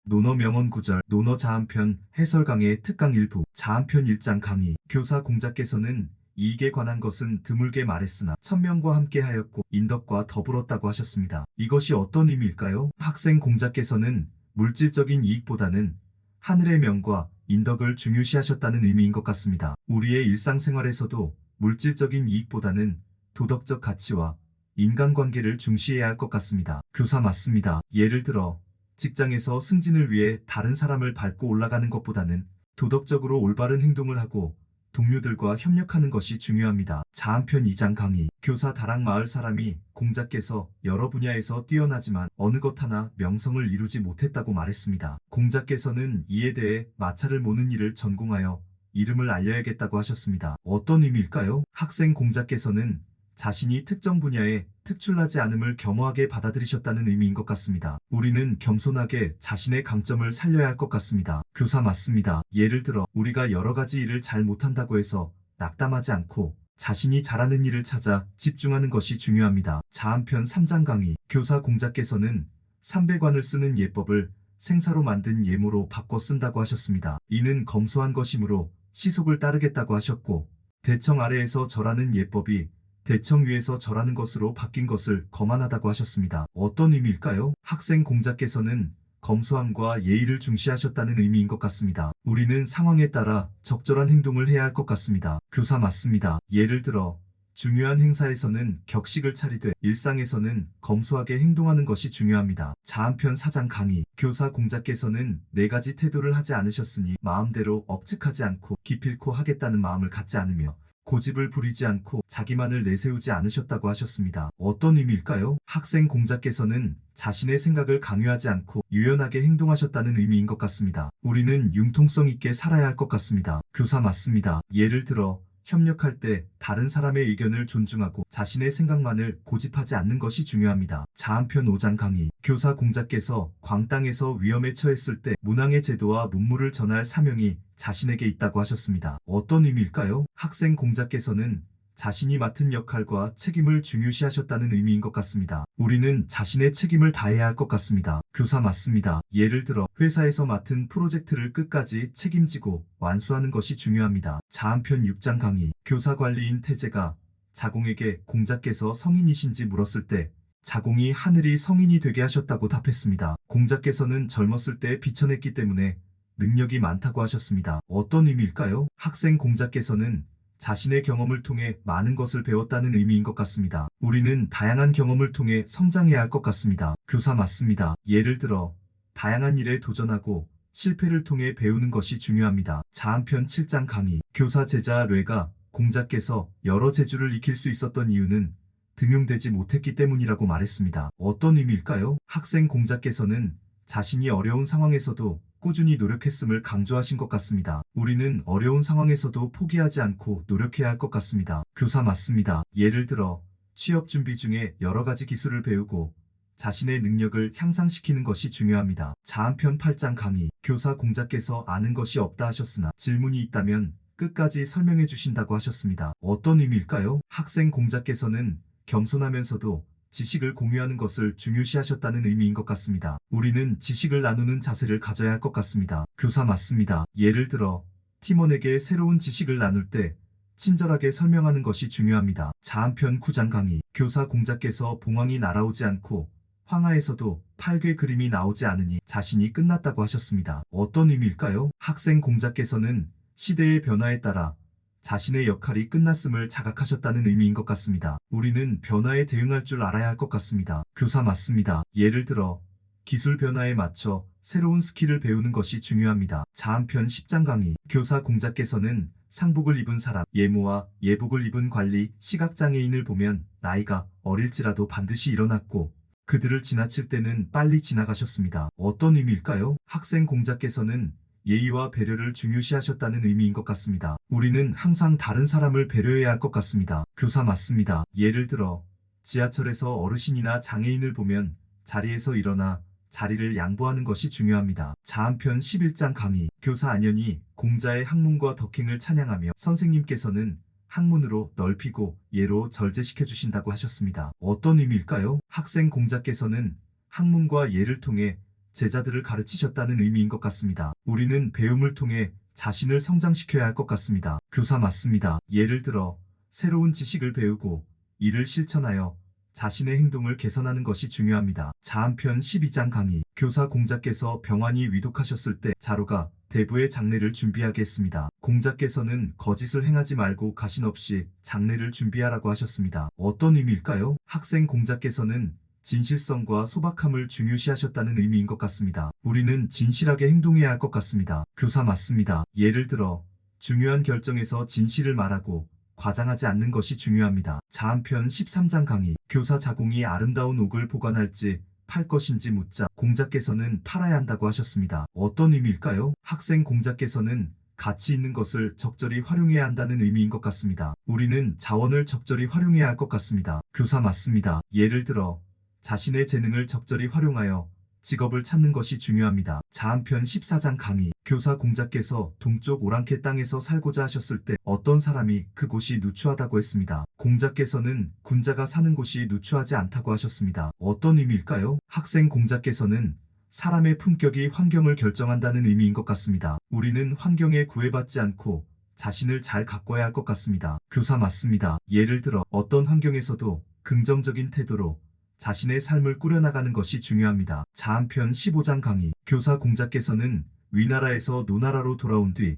논어 명언 구절, 논어 자한편, 해설 강의 특강 일부, 자한편 1장 강의. 교사 공자께서는 이익에 관한 것은 드물게 말했으나 천명과 함께 하였고 인덕과 더불었다고 하셨습니다. 이것이 어떤 의미일까요? 학생 공자께서는 물질적인 이익보다는 하늘의 명과 인덕을 중요시하셨다는 의미인 것 같습니다. 우리의 일상생활에서도 물질적인 이익보다는 도덕적 가치와 인간관계를 중시해야 할 것 같습니다. 교사 맞습니다. 예를 들어 직장에서 승진을 위해 다른 사람을 밟고 올라가는 것보다는 도덕적으로 올바른 행동을 하고 동료들과 협력하는 것이 중요합니다. 자한편 2장 강의. 교사 다락 마을 사람이 공자께서 여러 분야에서 뛰어나지만 어느 것 하나 명성을 이루지 못했다고 말했습니다. 공자께서는 이에 대해 마차를 모는 일을 전공하여 이름을 알려야겠다고 하셨습니다. 어떤 의미일까요? 학생 공자께서는 자신이 특정 분야에 특출나지 않음을 겸허하게 받아들이셨다는 의미인 것 같습니다. 우리는 겸손하게 자신의 강점을 살려야 할 것 같습니다. 교사 맞습니다. 예를 들어 우리가 여러 가지 일을 잘 못한다고 해서 낙담하지 않고 자신이 잘하는 일을 찾아 집중하는 것이 중요합니다. 자한편 3장 강의. 교사 공자께서는 삼배관을 쓰는 예법을 생사로 만든 예모로 바꿔 쓴다고 하셨습니다. 이는 검소한 것이므로 시속을 따르겠다고 하셨고 대청 아래에서 절하는 예법이 대청 위에서 절하는 것으로 바뀐 것을 거만하다고 하셨습니다. 어떤 의미일까요? 학생 공자께서는 검소함과 예의를 중시하셨다는 의미인 것 같습니다. 우리는 상황에 따라 적절한 행동을 해야 할 것 같습니다. 교사 맞습니다. 예를 들어 중요한 행사에서는 격식을 차리되 일상에서는 검소하게 행동하는 것이 중요합니다. 자한편 4장 강의. 교사 공자께서는 4가지 태도를 하지 않으셨으니 마음대로 억측하지 않고 기필코 하겠다는 마음을 갖지 않으며 고집을 부리지 않고 자기만을 내세우지 않으셨다고 하셨습니다. 어떤 의미일까요? 학생 공자께서는 자신의 생각을 강요하지 않고 유연하게 행동하셨다는 의미인 것 같습니다. 우리는 융통성 있게 살아야 할 것 같습니다. 교사 맞습니다. 예를 들어 협력할 때 다른 사람의 의견을 존중하고 자신의 생각만을 고집하지 않는 것이 중요합니다. 자한편 5장 강의. 교사 공자께서 광땅에서 위험에 처했을 때 문왕의 제도와 문무를 전할 사명이 자신에게 있다고 하셨습니다. 어떤 의미일까요? 학생 공자께서는 자신이 맡은 역할과 책임을 중요시하셨다는 의미인 것 같습니다. 우리는 자신의 책임을 다해야 할 것 같습니다. 교사 맞습니다. 예를 들어 회사에서 맡은 프로젝트를 끝까지 책임지고 완수하는 것이 중요합니다. 자한편 6장 강의. 교사 관리인 태제가 자공에게 공자께서 성인이신지 물었을 때 자공이 하늘이 성인이 되게 하셨다고 답했습니다. 공자께서는 젊었을 때 비천했기 때문에 능력이 많다고 하셨습니다. 어떤 의미일까요? 학생 공자께서는 자신의 경험을 통해 많은 것을 배웠다는 의미인 것 같습니다. 우리는 다양한 경험을 통해 성장해야 할 것 같습니다. 교사 맞습니다. 예를 들어 다양한 일에 도전하고 실패를 통해 배우는 것이 중요합니다. 자한편 7장 강의. 교사 제자 뇌가 공자께서 여러 재주를 익힐 수 있었던 이유는 등용되지 못했기 때문이라고 말했습니다. 어떤 의미일까요? 학생 공자께서는 자신이 어려운 상황에서도 꾸준히 노력했음을 강조하신 것 같습니다. 우리는 어려운 상황에서도 포기하지 않고 노력해야 할 것 같습니다. 교사 맞습니다. 예를 들어 취업 준비 중에 여러 가지 기술을 배우고 자신의 능력을 향상시키는 것이 중요합니다. 자한편 8장 강의. 교사 공자께서 아는 것이 없다 하셨으나 질문이 있다면 끝까지 설명해 주신다고 하셨습니다. 어떤 의미일까요? 학생 공자께서는 겸손하면서도 지식을 공유하는 것을 중요시하셨다는 의미인 것 같습니다. 우리는 지식을 나누는 자세를 가져야 할 것 같습니다. 교사 맞습니다. 예를 들어 팀원에게 새로운 지식을 나눌 때 친절하게 설명하는 것이 중요합니다. 자한편 9장 강의. 교사 공자께서 봉황이 날아오지 않고 황하에서도 팔괘 그림이 나오지 않으니 자신이 끝났다고 하셨습니다. 어떤 의미일까요? 학생 공자께서는 시대의 변화에 따라 자신의 역할이 끝났음을 자각하셨다는 의미인 것 같습니다. 우리는 변화에 대응할 줄 알아야 할 것 같습니다. 교사 맞습니다. 예를 들어 기술 변화에 맞춰 새로운 스킬을 배우는 것이 중요합니다. 자한편 10장 강의. 교사 공자께서는 상복을 입은 사람, 예모와 예복을 입은 관리, 시각장애인을 보면 나이가 어릴지라도 반드시 일어났고 그들을 지나칠 때는 빨리 지나가셨습니다. 어떤 의미일까요? 학생 공자께서는 예의와 배려를 중요시하셨다는 의미인 것 같습니다. 우리는 항상 다른 사람을 배려해야 할 것 같습니다. 교사 맞습니다. 예를 들어 지하철에서 어르신이나 장애인을 보면 자리에서 일어나 자리를 양보하는 것이 중요합니다. 자한편 11장 강의. 교사 안연이 공자의 학문과 덕행을 찬양하며 선생님께서는 학문으로 넓히고 예로 절제시켜 주신다고 하셨습니다. 어떤 의미일까요? 학생 공자께서는 학문과 예를 통해 제자들을 가르치셨다는 의미인 것 같습니다. 우리는 배움을 통해 자신을 성장시켜야 할 것 같습니다. 교사 맞습니다. 예를 들어 새로운 지식을 배우고 이를 실천하여 자신의 행동을 개선하는 것이 중요합니다. 자한편 12장 강의. 교사 공자께서 병환이 위독하셨을 때 자로가 대부의 장례를 준비하게 했습니다. 공자께서는 거짓을 행하지 말고 가신 없이 장례를 준비하라고 하셨습니다. 어떤 의미일까요? 학생 공자께서는 진실성과 소박함을 중요시하셨다는 의미인 것 같습니다. 우리는 진실하게 행동해야 할 것 같습니다. 교사 맞습니다. 예를 들어 중요한 결정에서 진실을 말하고 과장하지 않는 것이 중요합니다. 자한편 13장 강의. 교사 자공이 아름다운 옥을 보관할지 팔 것인지 묻자 공자께서는 팔아야 한다고 하셨습니다. 어떤 의미일까요? 학생 공자께서는 가치 있는 것을 적절히 활용해야 한다는 의미인 것 같습니다. 우리는 자원을 적절히 활용해야 할 것 같습니다. 교사 맞습니다. 예를 들어 자신의 재능을 적절히 활용하여 직업을 찾는 것이 중요합니다. 자한편 14장 강의. 교사 공자께서 동쪽 오랑캐 땅에서 살고자 하셨을 때 어떤 사람이 그곳이 누추하다고 했습니다. 공자께서는 군자가 사는 곳이 누추하지 않다고 하셨습니다. 어떤 의미일까요? 학생 공자께서는 사람의 품격이 환경을 결정한다는 의미인 것 같습니다. 우리는 환경에 구애받지 않고 자신을 잘 가꿔야 할 것 같습니다. 교사 맞습니다. 예를 들어 어떤 환경에서도 긍정적인 태도로 자신의 삶을 꾸려나가는 것이 중요합니다. 자한편 15장 강의. 교사 공자께서는 위나라에서 노나라로 돌아온 뒤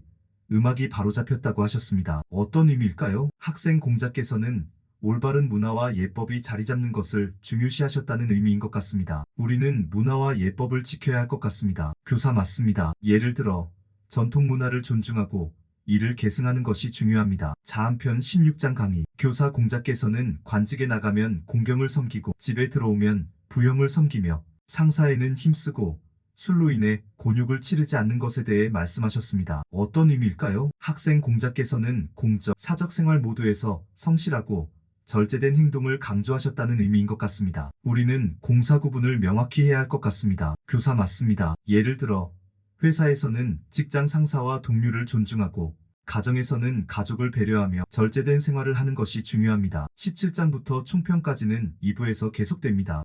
음악이 바로잡혔다고 하셨습니다. 어떤 의미일까요? 학생 공자께서는 올바른 문화와 예법이 자리 잡는 것을 중요시하셨다는 의미인 것 같습니다. 우리는 문화와 예법을 지켜야 할 것 같습니다. 교사 맞습니다. 예를 들어 전통 문화를 존중하고 이를 계승하는 것이 중요합니다. 자한편 16장 강의. 교사 공자께서는 관직에 나가면 공경을 섬기고 집에 들어오면 부형을 섬기며 상사에는 힘쓰고 술로 인해 곤욕을 치르지 않는 것에 대해 말씀하셨습니다. 어떤 의미일까요? 학생 공자께서는 공적, 사적 생활 모두에서 성실하고 절제된 행동을 강조하셨다는 의미인 것 같습니다. 우리는 공사 구분을 명확히 해야 할 것 같습니다. 교사 맞습니다. 예를 들어 회사에서는 직장 상사와 동료를 존중하고 가정에서는 가족을 배려하며 절제된 생활을 하는 것이 중요합니다. 17장부터 총평까지는 2부에서 계속됩니다.